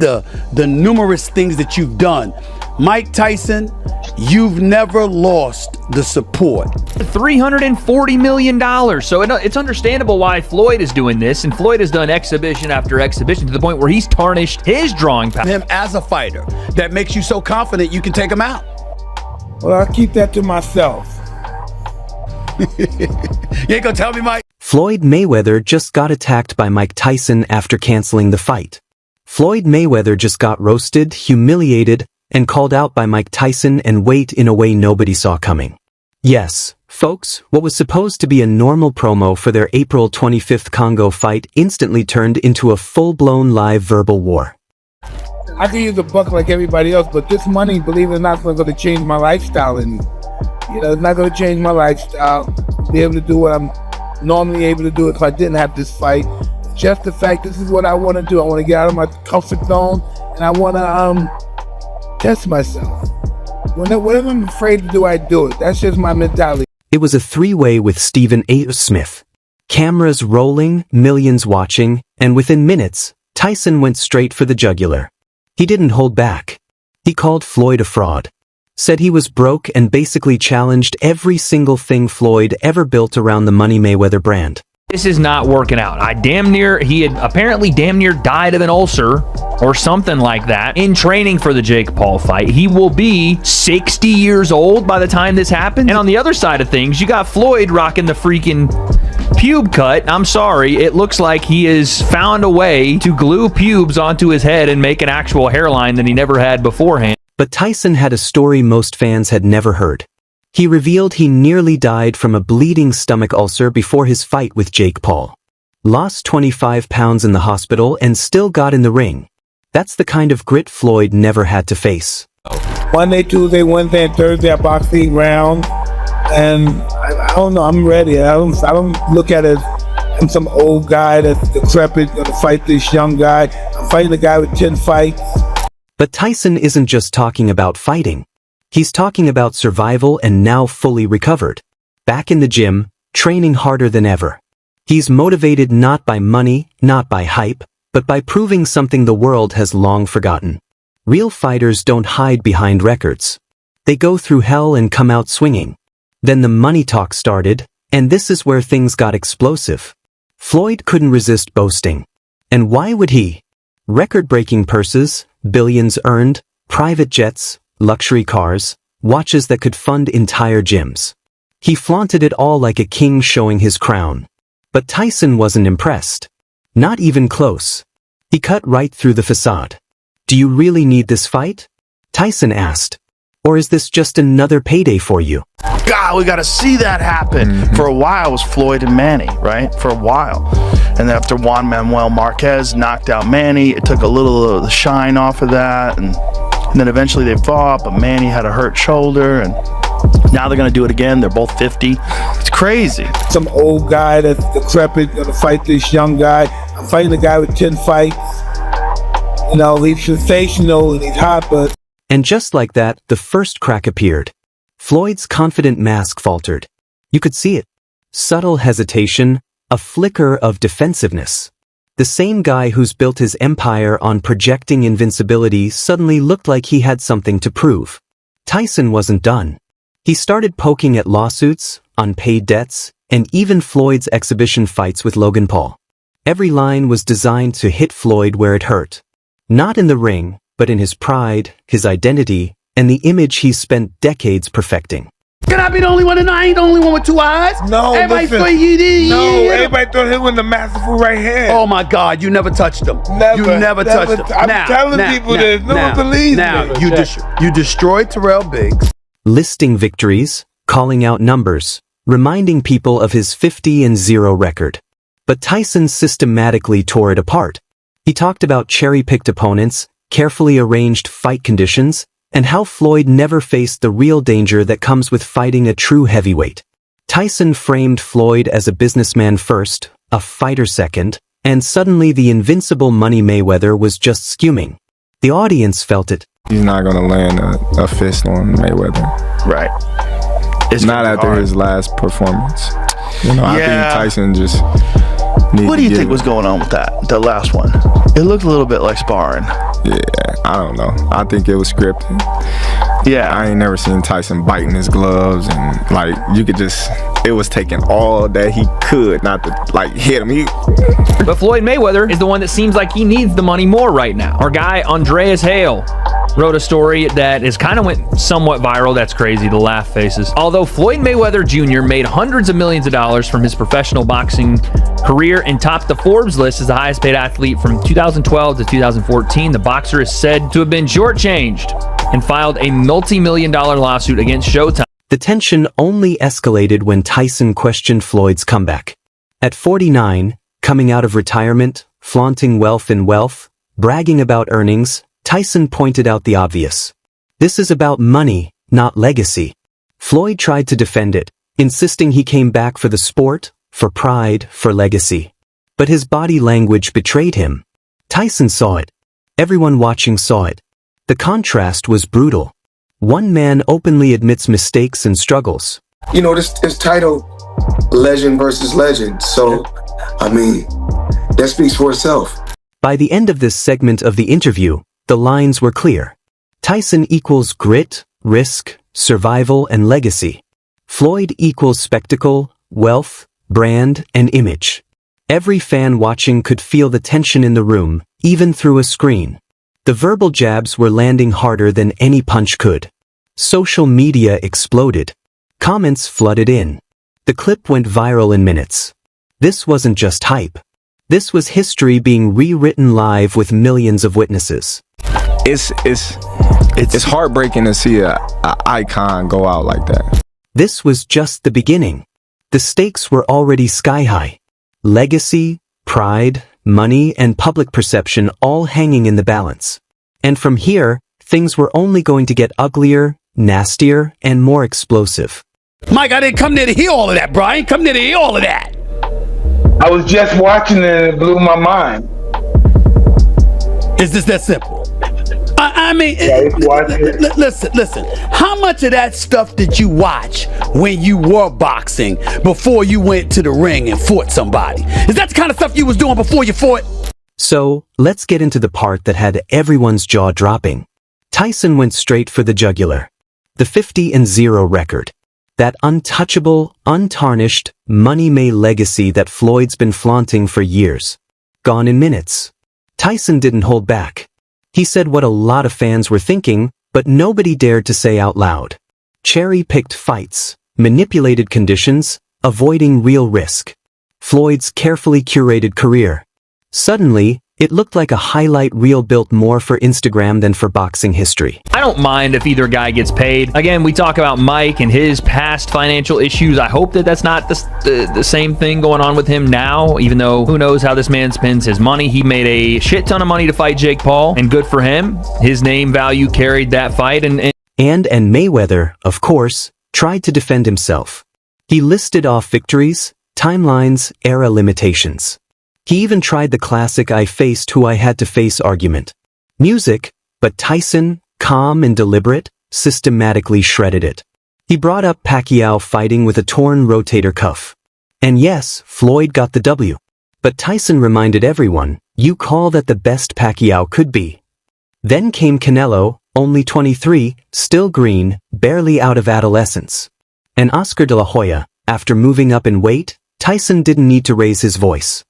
the numerous things that you've done. Mike Tyson, you've never lost the support. $340 million. So it's understandable why Floyd is doing this, and Floyd has done exhibition after exhibition to the point where he's tarnished his drawing power. Him as a fighter, that makes you so confident you can take him out. Well, I keep that to myself. You ain't gonna tell me, Mike? Floyd Mayweather just got attacked by Mike Tyson after canceling the fight. Floyd Mayweather just got roasted, humiliated, and called out by Mike Tyson and Wait in a way nobody saw coming. Yes, folks, what was supposed to be a normal promo for their April 25th Congo fight instantly turned into a full-blown live verbal war. I can use a buck like everybody else, but this money, believe it or not, is not going to change my lifestyle. And, it's not going to change my lifestyle. Be able to do what I'm normally able to do if I didn't have this fight. Just the fact this is what I want to do. I want to get out of my comfort zone, and I want to test myself. Whatever I'm afraid to do, I do it. That's just my mentality. It was a three-way with Stephen A. Smith. Cameras rolling, millions watching, and within minutes, Tyson went straight for the jugular. He didn't hold back. He called Floyd a fraud, said he was broke, and basically challenged every single thing Floyd ever built around the Money Mayweather brand. This is not working out. He had apparently damn near died of an ulcer or something like that in training for the Jake Paul fight. He will be 60 years old by the time this happens. And on the other side of things, you got Floyd rocking the freaking pube cut. I'm sorry, it looks like he has found a way to glue pubes onto his head and make an actual hairline that he never had beforehand. But Tyson had a story most fans had never heard. He revealed he nearly died from a bleeding stomach ulcer before his fight with Jake Paul. Lost 25 pounds in the hospital and still got in the ring. That's the kind of grit Floyd never had to face. Monday, Tuesday, Wednesday, and Thursday, I box 8 rounds. And I don't know, I'm ready. I don't look at it as I'm some old guy that's decrepit, gonna fight this young guy. I'm fighting a guy with 10 fights. But Tyson isn't just talking about fighting. He's talking about survival and now fully recovered. Back in the gym, training harder than ever. He's motivated not by money, not by hype, but by proving something the world has long forgotten. Real fighters don't hide behind records. They go through hell and come out swinging. Then the money talk started, and this is where things got explosive. Floyd couldn't resist boasting. And why would he? Record-breaking purses, billions earned, private jets, luxury cars, watches that could fund entire gyms. He flaunted it all like a king showing his crown. But Tyson wasn't impressed. Not even close. He cut right through the facade. "Do you really need this fight?" Tyson asked. "Or is this just another payday for you?" God, we got to see that happen. For a while, it was Floyd and Manny, right? For a while. And then after Juan Manuel Marquez knocked out Manny, it took a little of the shine off of that. And then eventually they fought, but Manny had a hurt shoulder. And now they're going to do it again. They're both 50. It's crazy. Some old guy that's decrepit, gonna fight this young guy. I'm fighting a guy with 10 fights. He's sensational and he's hot, but... And just like that, the first crack appeared. Floyd's confident mask faltered. You could see it. Subtle hesitation, a flicker of defensiveness. The same guy who's built his empire on projecting invincibility suddenly looked like he had something to prove. Tyson wasn't done. He started poking at lawsuits, unpaid debts, and even Floyd's exhibition fights with Logan Paul. Every line was designed to hit Floyd where it hurt. Not in the ring, but in his pride, his identity, and the image he's spent decades perfecting. Can I be the only one and I ain't the only one with 2 eyes? No, everybody listen. thought you did. No, everybody thought he was the masterful right hand. Oh my God, you never touched him. Never, you never touched him. I'm telling people this. No one believes me. You destroyed Terrell Biggs. Listing victories, calling out numbers, reminding people of his 50-0 record. But Tyson systematically tore it apart. He talked about cherry-picked opponents, carefully arranged fight conditions, and how Floyd never faced the real danger that comes with fighting a true heavyweight. Tyson framed Floyd as a businessman first, a fighter second, and suddenly the invincible Money Mayweather was just skewing. The audience felt it. He's not going to land a fist on Mayweather. Right. It's not after his last performance. I think Tyson just What do you think was going on with that last one? It looked a little bit like sparring. Yeah, I don't know. I think it was scripted. Yeah. I ain't never seen Tyson biting his gloves, and like you could just, it was taking all that he could not to like hit him. But Floyd Mayweather is the one that seems like he needs the money more right now. Our guy Andreas Hale wrote a story that is kind of went somewhat viral. That's crazy, the laugh faces. Although Floyd Mayweather Jr. made hundreds of millions of dollars from his professional boxing career and topped the Forbes list as the highest paid athlete from 2012 to 2014, the boxer is said to have been shortchanged and filed a multi-million-dollar lawsuit against Showtime. The tension only escalated when Tyson questioned Floyd's comeback. At 49, coming out of retirement, flaunting wealth in wealth, bragging about earnings, Tyson pointed out the obvious. This is about money, not legacy. Floyd tried to defend it, insisting he came back for the sport, for pride, for legacy. But his body language betrayed him. Tyson saw it. Everyone watching saw it. The contrast was brutal. One man openly admits mistakes and struggles. You know, this title, Legend versus Legend. So, I mean, that speaks for itself. By the end of this segment of the interview, the lines were clear. Tyson equals grit, risk, survival, and legacy. Floyd equals spectacle, wealth, brand, and image. Every fan watching could feel the tension in the room, even through a screen. The verbal jabs were landing harder than any punch could. Social media exploded. Comments flooded in. The clip went viral in minutes. This wasn't just hype. This was history being rewritten live with millions of witnesses. It's heartbreaking to see a icon go out like that. This was just the beginning. The stakes were already sky high. Legacy, pride, money, and public perception all hanging in the balance. And from here, things were only going to get uglier, nastier, and more explosive. Mike, I didn't come there to hear all of that, bro. I ain't come there to hear all of that. I was just watching it and it blew my mind. It's just that simple. I mean, listen. How much of that stuff did you watch when you were boxing before you went to the ring and fought somebody? Is that the kind of stuff you was doing before you fought? So, let's get into the part that had everyone's jaw dropping. Tyson went straight for the jugular. The 50-0 record. That untouchable, untarnished, money-made legacy that Floyd's been flaunting for years. Gone in minutes. Tyson didn't hold back. He said what a lot of fans were thinking, but nobody dared to say out loud. Cherry-picked fights, manipulated conditions, avoiding real risk. Floyd's carefully curated career. Suddenly, it looked like a highlight reel built more for Instagram than for boxing history. I don't mind if either guy gets paid. Again, we talk about Mike and his past financial issues. I hope that that's not the same thing going on with him now, even though who knows how this man spends his money. He made a shit ton of money to fight Jake Paul, and good for him. His name value carried that fight. And Mayweather, of course, tried to defend himself. He listed off victories, timelines, era limitations. He even tried the classic "I faced who I had to face" argument. Music, but Tyson, calm and deliberate, systematically shredded it. He brought up Pacquiao fighting with a torn rotator cuff. And yes, Floyd got the W. But Tyson reminded everyone, you call that the best Pacquiao could be. Then came Canelo, only 23, still green, barely out of adolescence. And Oscar de la Hoya, after moving up in weight, Tyson didn't need to raise his voice.